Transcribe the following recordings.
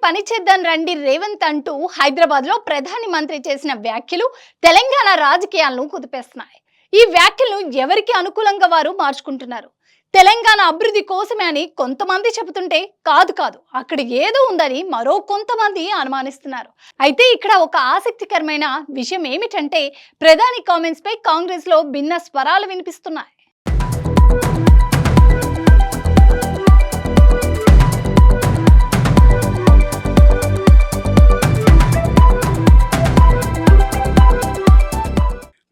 పని చేద్దాం రండి రేవంత్ అంటూ హైదరాబాద్లో ప్రధాని మంత్రి చేసిన వ్యాఖ్యలు తెలంగాణ రాజకీయాలను కుదిపేస్తున్నాయి. ఈ వ్యాఖ్యలను ఎవరికి అనుకూలంగా వారు మార్చుకుంటున్నారు. తెలంగాణ అభివృద్ధి కోసమే అని కొంతమంది చెబుతుంటే కాదు కాదు అక్కడ ఏదో ఉందని మరో కొంతమంది అనుమానిస్తున్నారు. అయితే ఇక్కడ ఒక ఆసక్తికరమైన విషయం ఏమిటంటే ప్రధాని కామెంట్స్ పై కాంగ్రెస్ లో భిన్న స్వరాలు వినిపిస్తున్నాయి.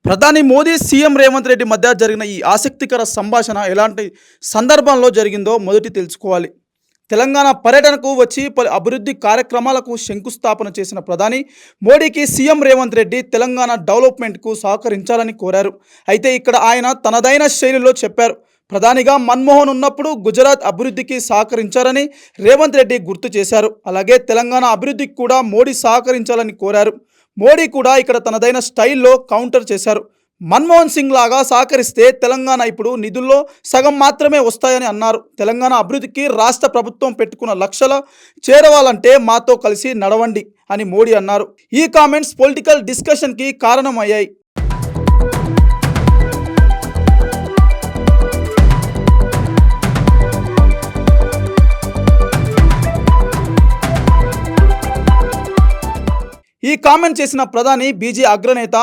ప్రధాని మోదీ, సీఎం రేవంత్ రెడ్డి మధ్య జరిగిన ఈ ఆసక్తికర సంభాషణ ఎలాంటి సందర్భంలో జరిగిందో మొదటి తెలుసుకోవాలి. తెలంగాణ పర్యటనకు వచ్చి పలు అభివృద్ధి కార్యక్రమాలకు శంకుస్థాపన చేసిన ప్రధాని మోడీకి సీఎం రేవంత్ రెడ్డి తెలంగాణ డెవలప్మెంట్కు సహకరించాలని కోరారు. అయితే ఇక్కడ ఆయన తనదైన శైలిలో చెప్పారు. ప్రధానిగా మన్మోహన్ ఉన్నప్పుడు గుజరాత్ అభివృద్ధికి సహకరించారని రేవంత్ రెడ్డి గుర్తు చేశారు. అలాగే తెలంగాణ అభివృద్ధికి కూడా మోడీ సహకరించాలని కోరారు. మోడీ కూడా ఇక్కడ తనదైన స్టైల్లో కౌంటర్ చేశారు. మన్మోహన్ సింగ్ లాగా సహకరిస్తే తెలంగాణ ఇప్పుడు నిధుల్లో సగం మాత్రమే వస్తాయని అన్నారు. తెలంగాణ అభివృద్ధికి రాష్ట్ర ప్రభుత్వం పెట్టుకున్న లక్ష్యాలు చేరవాలంటే మాతో కలిసి నడవండి అని మోడీ అన్నారు. ఈ కామెంట్స్ పొలిటికల్ డిస్కషన్కి కారణమయ్యాయి. ఈ కామెంట్ చేసిన ప్రధాని బీజే అగ్రనేత.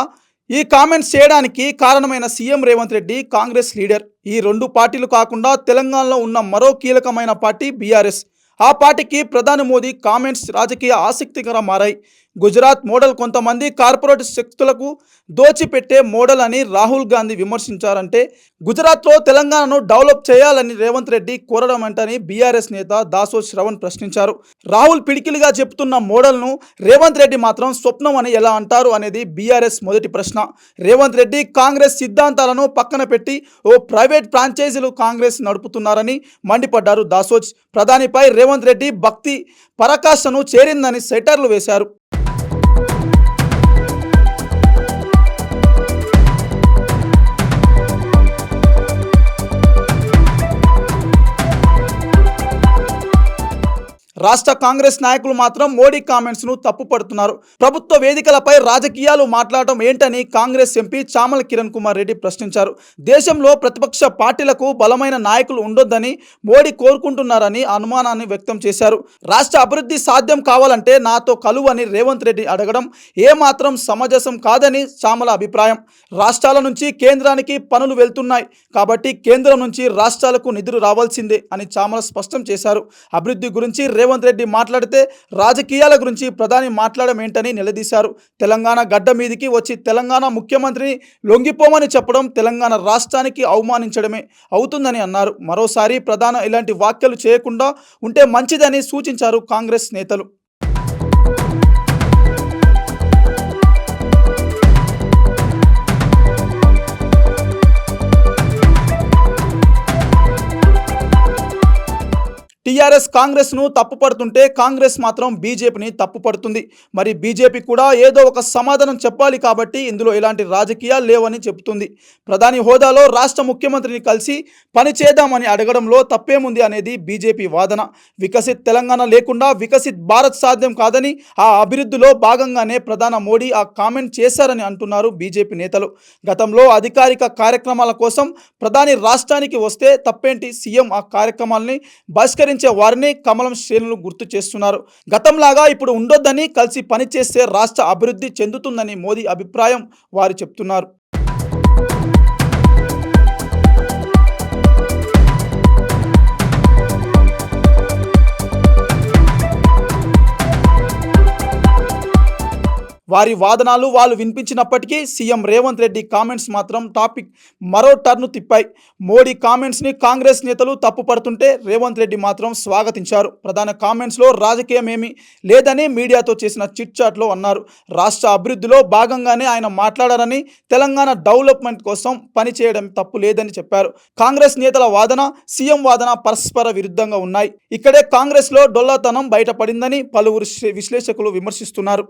ఈ కామెంట్స్ చేయడానికి కారణమైన సీఎం రేవంత్ రెడ్డి కాంగ్రెస్ లీడర్. ఈ రెండు పార్టీలు కాకుండా తెలంగాణలో ఉన్న మరో కీలకమైన పార్టీ బీఆర్ఎస్. ఆ పార్టీకి ప్రధాని మోదీ కామెంట్స్ రాజకీయ ఆసక్తికరంగా మారాయి. గుజరాత్ మోడల్ కొంతమంది కార్పొరేట్ శక్తులకు దోచిపెట్టే మోడల్ అని రాహుల్ గాంధీ విమర్శించారంటే గుజరాత్లో తెలంగాణను డెవలప్ చేయాలని రేవంత్ రెడ్డి కోరడం అంటని బీఆర్ఎస్ నేత దాసో శ్రవణ్ ప్రశ్నించారు. రాహుల్ పిడికిలిగా చెప్తున్న మోడల్ను రేవంత్ రెడ్డి మాత్రం స్వప్నం అని ఎలా అంటారు అనేది బీఆర్ఎస్ మొదటి ప్రశ్న. రేవంత్ రెడ్డి కాంగ్రెస్ సిద్ధాంతాలను పక్కన పెట్టి ఓ ప్రైవేట్ ఫ్రాంచైజీలు కాంగ్రెస్ నడుపుతున్నారని మండిపడ్డారు దాసోజ్. ప్రధానిపై రేవంత్ రెడ్డి భక్తి పరాకాష్ఠను చేరిందని సెటర్లు వేశారు. రాష్ట్ర కాంగ్రెస్ నాయకులు మాత్రం మోడీ కామెంట్స్ను తప్పుపడుతున్నారు. ప్రభుత్వ వేదికలపై రాజకీయాలు మాట్లాడటం ఏంటని కాంగ్రెస్ ఎంపీ చామల కిరణ్ కుమార్ రెడ్డి ప్రశ్నించారు. దేశంలో ప్రతిపక్ష పార్టీలకు బలమైన నాయకులు ఉండొద్దని మోడీ కోరుకుంటున్నారని అనుమానాన్ని వ్యక్తం చేశారు. రాష్ట్ర అభివృద్ధి సాధ్యం కావాలంటే నాతో కలువని రేవంత్ రెడ్డి అడగడం ఏమాత్రం సమంజసం కాదని చామల అభిప్రాయం. రాష్ట్రాల నుంచి కేంద్రానికి పనులు వెళ్తున్నాయి కాబట్టి కేంద్రం నుంచి రాష్ట్రాలకు నిధులు రావాల్సిందే అని చామల స్పష్టం చేశారు. అభివృద్ధి గురించి రేవంత్ రెడ్డి మాట్లాడితే రాజకీయాల గురించి ప్రధాని మాట్లాడడం ఏంటని నిలదీశారు. తెలంగాణ గడ్డ మీదికి వచ్చి తెలంగాణ ముఖ్యమంత్రిని లొంగిపోమని చెప్పడం తెలంగాణ రాష్ట్రానికి అవమానించడమే అవుతుందని అన్నారు. మరోసారి ప్రధాని ఇలాంటి వ్యాఖ్యలు చేయకుండా ఉంటే మంచిదని సూచించారు కాంగ్రెస్ నేతలు. టీఆర్ఎస్ కాంగ్రెస్ను తప్పుపడుతుంటే కాంగ్రెస్ మాత్రం బీజేపీని తప్పుపడుతుంది. మరి బీజేపీ కూడా ఏదో ఒక సమాధానం చెప్పాలి కాబట్టి ఇందులో ఎలాంటి రాజకీయాలు లేవని చెబుతుంది. ప్రధాని హోదాలో రాష్ట్ర ముఖ్యమంత్రిని కలిసి పని చేద్దామని అడగడంలో తప్పేముంది అనేది బీజేపీ వాదన. వికసిత్ తెలంగాణ లేకుండా వికసిత్ భారత్ సాధ్యం కాదని, ఆ అభివృద్ధిలో భాగంగానే ప్రధాని మోడీ ఆ కామెంట్ చేశారని అంటున్నారు బీజేపీ నేతలు. గతంలో అధికారిక కార్యక్రమాల కోసం ప్రధాని రాష్ట్రానికి వస్తే తప్పేంటి, సీఎం ఆ కార్యక్రమాలని బహిష్కరించారు వారిని కమలం శ్రేణులు గుర్తు చేస్తున్నారు. గతంలాగా ఇప్పుడు ఉండొద్దని, కలిసి పనిచేస్తే రాష్ట్ర అభివృద్ధి చెందుతుందని మోదీ అభిప్రాయం వారు చెప్తున్నారు. వారి వాదనలు వాళ్ళు వినిపించినప్పటికీ సీఎం రేవంత్ రెడ్డి కామెంట్స్ మాత్రం టాపిక్ మరో టర్ను తిప్పాయి. మోడీ కామెంట్స్ని కాంగ్రెస్ నేతలు తప్పుపడుతుంటే రేవంత్ రెడ్డి మాత్రం స్వాగతించారు. ప్రధాన కామెంట్స్లో రాజకీయం ఏమీ లేదని మీడియాతో చేసిన చిట్ చాట్లో అన్నారు. రాష్ట్ర అభివృద్ధిలో భాగంగానే ఆయన మాట్లాడారని, తెలంగాణ డెవలప్మెంట్ కోసం పనిచేయడం తప్పు లేదని చెప్పారు. కాంగ్రెస్ నేతల వాదన, సీఎం వాదన పరస్పర విరుద్ధంగా ఉన్నాయి. ఇక్కడే కాంగ్రెస్లో డొల్లతనం బయటపడిందని పలువురు విశ్లేషకులు విమర్శిస్తున్నారు.